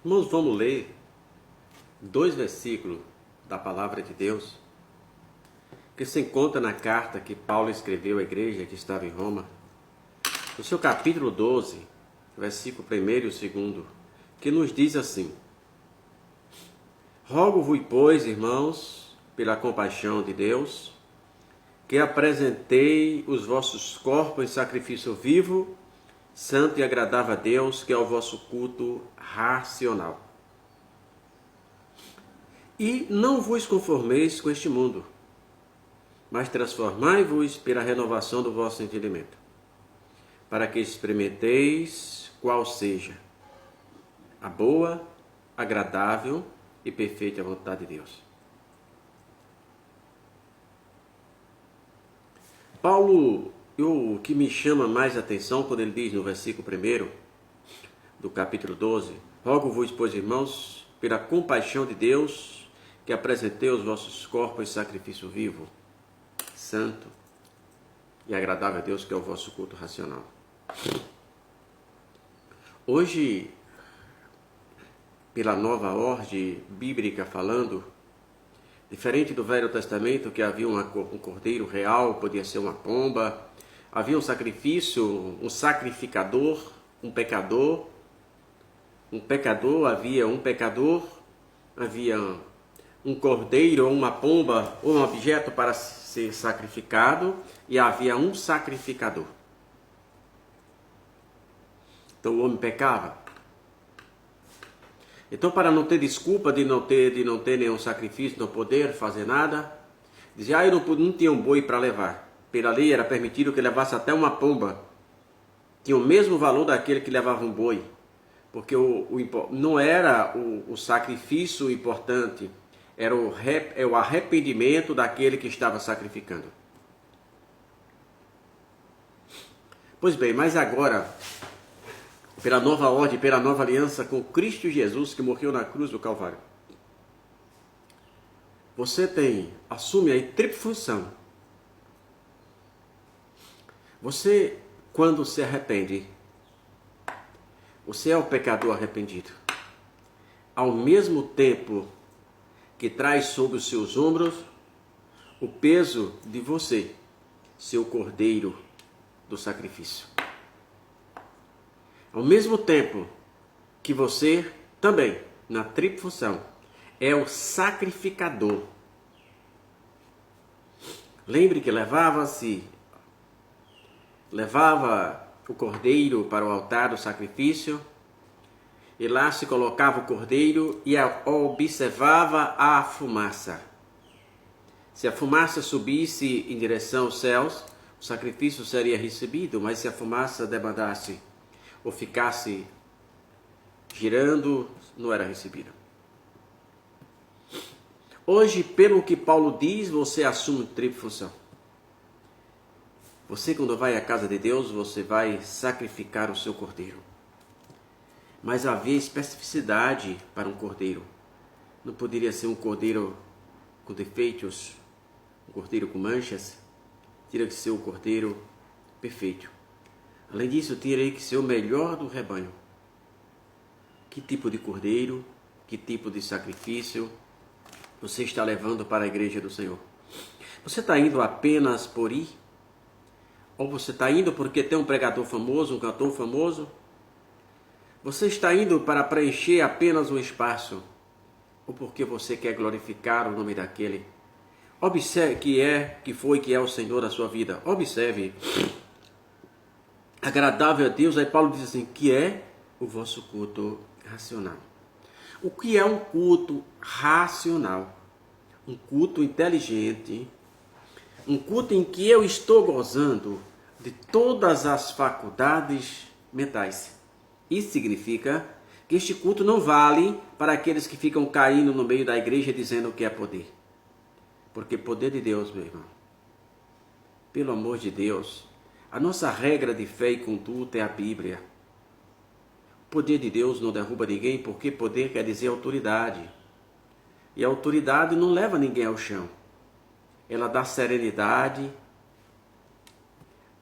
Irmãos, vamos ler dois versículos da palavra de Deus que se encontra na carta que Paulo escreveu à igreja que estava em Roma, no seu capítulo 12, versículo 1 e o 2, que nos diz assim: Rogo-vos, pois, irmãos, pela compaixão de Deus, que apresentei os vossos corpos em sacrifício vivo, santo e agradável a Deus, que é o vosso culto racional. E não vos conformeis com este mundo, mas transformai-vos pela renovação do vosso entendimento, para que experimenteis qual seja a boa, agradável e perfeita vontade de Deus. Paulo, o que me chama mais a atenção quando ele diz no versículo 1 do capítulo 12, rogo-vos, pois, irmãos, pela compaixão de Deus, que apresentei os vossos corpos em sacrifício vivo, santo e agradável a Deus, que é o vosso culto racional. Hoje, pela nova ordem bíblica falando, diferente do Velho Testamento, que havia um cordeiro real, podia ser uma pomba, havia um sacrifício, um sacrificador, um pecador, havia um cordeiro ou uma pomba ou um objeto para ser sacrificado e havia um sacrificador. Então o homem pecava. Então, para não ter desculpa de não ter nenhum sacrifício, não poder fazer nada, dizia, eu não tinha um boi para levar. Pela lei era permitido que levasse até uma pomba. Tinha o mesmo valor daquele que levava um boi. Porque não era o sacrifício importante, era o arrependimento daquele que estava sacrificando. Pois bem, mas agora, pela nova ordem, pela nova aliança com Cristo Jesus, que morreu na cruz do Calvário, você assume aí tripla função. Você, quando se arrepende, você é o pecador arrependido. Ao mesmo tempo que traz sobre os seus ombros o peso de você, seu cordeiro do sacrifício. Ao mesmo tempo que você também, na tripla função, é o sacrificador. Lembre que levava o cordeiro para o altar do sacrifício, e lá se colocava o cordeiro e observava a fumaça. Se a fumaça subisse em direção aos céus, o sacrifício seria recebido, mas se a fumaça debandasse ou ficasse girando, não era recebido. Hoje, pelo que Paulo diz, você assume tripla função. Você, quando vai à casa de Deus, você vai sacrificar o seu cordeiro. Mas havia especificidade para um cordeiro. Não poderia ser um cordeiro com defeitos, um cordeiro com manchas. Teria que ser um cordeiro perfeito. Além disso, teria que ser o melhor do rebanho. Que tipo de cordeiro, que tipo de sacrifício você está levando para a igreja do Senhor? Você está indo apenas por ir? Ou você está indo porque tem um pregador famoso, um cantor famoso? Você está indo para preencher apenas um espaço? Ou porque você quer glorificar o nome daquele? Observe que é o Senhor da sua vida. Observe. Agradável a Deus, aí Paulo diz assim, que é o vosso culto racional. O que é um culto racional? Um culto inteligente, um culto em que eu estou gozando de todas as faculdades mentais. Isso significa que este culto não vale para aqueles que ficam caindo no meio da igreja dizendo que é poder. Porque poder de Deus, meu irmão, pelo amor de Deus, a nossa regra de fé e conduta é a Bíblia. O poder de Deus não derruba ninguém, porque poder quer dizer autoridade. E a autoridade não leva ninguém ao chão. Ela dá serenidade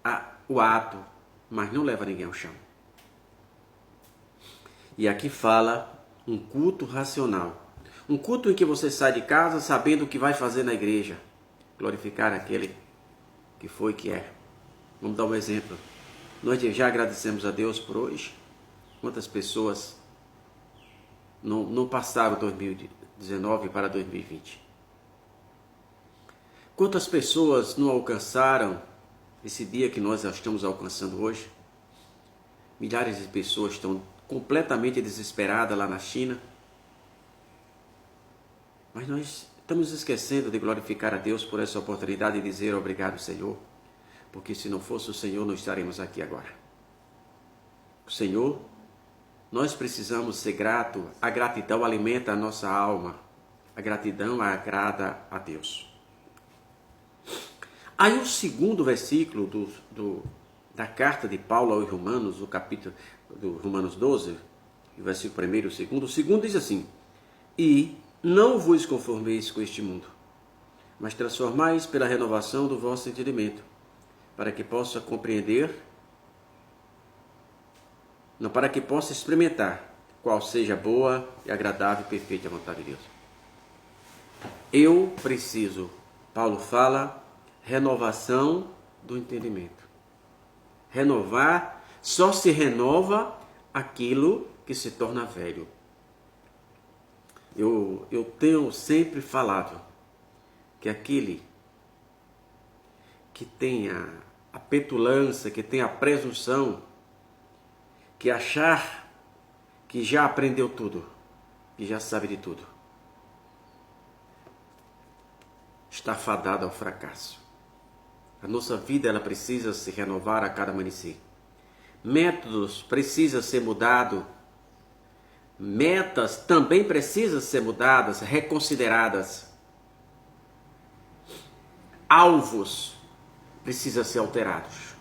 ao ato, mas não leva ninguém ao chão. E aqui fala Um culto racional. Um culto em que você sai de casa sabendo o que vai fazer na igreja. Glorificar aquele que foi e que é. Vamos dar um exemplo. Nós já agradecemos a Deus por hoje. Quantas pessoas não passaram 2019 para 2020? Quantas pessoas não alcançaram esse dia que nós estamos alcançando hoje? Milhares de pessoas estão completamente desesperadas lá na China. Mas nós estamos esquecendo de glorificar a Deus por essa oportunidade de dizer obrigado, Senhor. Porque se não fosse o Senhor, não estaremos aqui agora. O Senhor, nós precisamos ser gratos. A gratidão alimenta a nossa alma. A gratidão agrada a Deus. Aí o segundo versículo da carta de Paulo aos Romanos, o capítulo do Romanos 12, o versículo 1 e o segundo. O segundo diz assim: E não vos conformeis com este mundo, mas transformais pela renovação do vosso entendimento, para que possa compreender, para que possa experimentar qual seja a boa e agradável e perfeita vontade de Deus. Eu preciso, Paulo fala, renovação do entendimento. Renovar, só se renova aquilo que se torna velho. Eu tenho sempre falado que aquele que tem a petulância, que tem a presunção, que achar que já aprendeu tudo, que já sabe de tudo, está fadado ao fracasso. A nossa vida ela precisa se renovar a cada amanhecer. Métodos precisam ser mudados. Metas também precisam ser mudadas, reconsideradas. Alvos precisam ser alterados.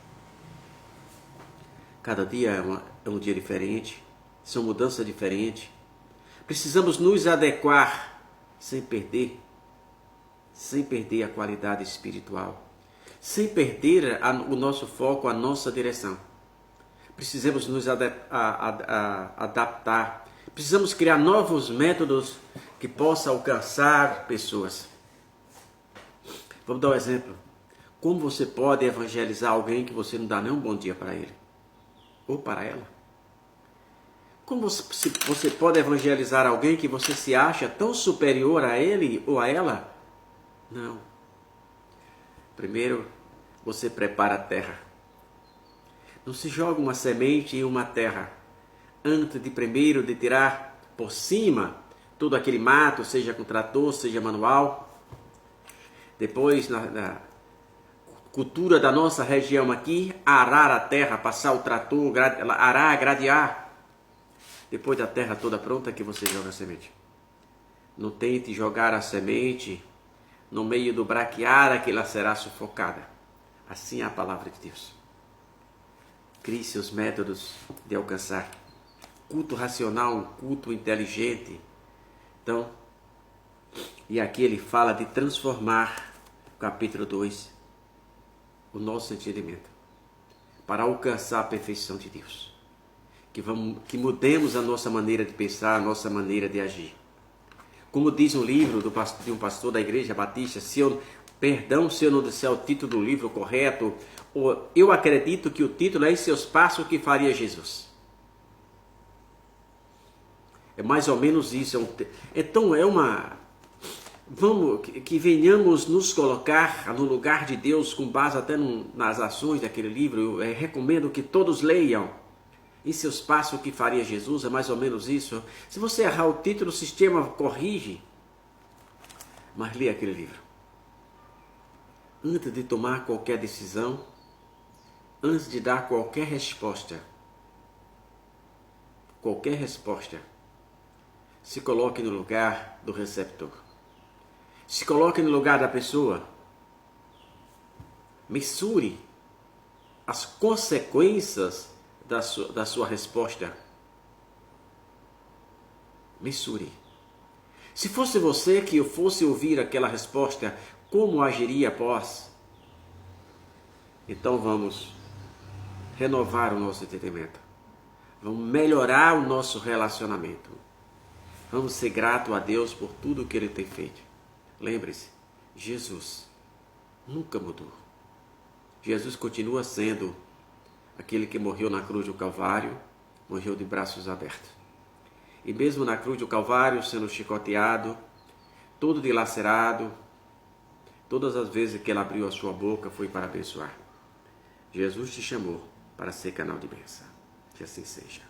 Cada dia é um dia diferente, são mudanças diferentes. Precisamos nos adequar sem perder a qualidade espiritual, sem perder o nosso foco, a nossa direção. Precisamos nos adaptar. Precisamos criar novos métodos que possam alcançar pessoas. Vamos dar um exemplo. Como você pode evangelizar alguém que você não dá nem um bom dia para ele? Ou para ela? Como você pode evangelizar alguém que você se acha tão superior a ele ou a ela? Não. Primeiro, você prepara a terra. Não se joga uma semente em uma terra antes de primeiro de tirar por cima todo aquele mato, seja com trator, seja manual. Depois, na cultura da nossa região aqui, arar a terra, passar o trator, arar, gradear. Depois da terra toda pronta que você joga a semente. Não tente jogar a semente no meio do braquiara que ela será sufocada. Assim é a palavra de Deus. Crie seus métodos de alcançar. Culto racional, um culto inteligente. Então, e aqui ele fala de transformar, capítulo 2, o nosso entendimento, para alcançar a perfeição de Deus. Que mudemos a nossa maneira de pensar, a nossa maneira de agir. Como diz um livro de um pastor da igreja batista, se eu não disser o título do livro correto, eu acredito que o título é Em Seus Passos o que Faria Jesus. É mais ou menos isso. Então vamos que venhamos nos colocar no lugar de Deus com base até nas ações daquele livro. Eu recomendo que todos leiam. Em Seus Passos o que Faria Jesus, é mais ou menos isso. Se você errar o título, o sistema corrige. Mas leia aquele livro. Antes de tomar qualquer decisão, antes de dar qualquer resposta, se coloque no lugar do receptor. Se coloque no lugar da pessoa. Mensure as consequências da sua resposta. Mensure. Se fosse você que eu fosse ouvir aquela resposta, como agiria após? Então vamos renovar o nosso entendimento. Vamos melhorar o nosso relacionamento. Vamos ser gratos a Deus por tudo que Ele tem feito. Lembre-se, Jesus nunca mudou. Jesus continua sendo aquele que morreu na cruz do Calvário, morreu de braços abertos. E mesmo na cruz do Calvário, sendo chicoteado, todo dilacerado, todas as vezes que Ele abriu a sua boca foi para abençoar. Jesus te chamou para ser canal de bênção. Que assim seja.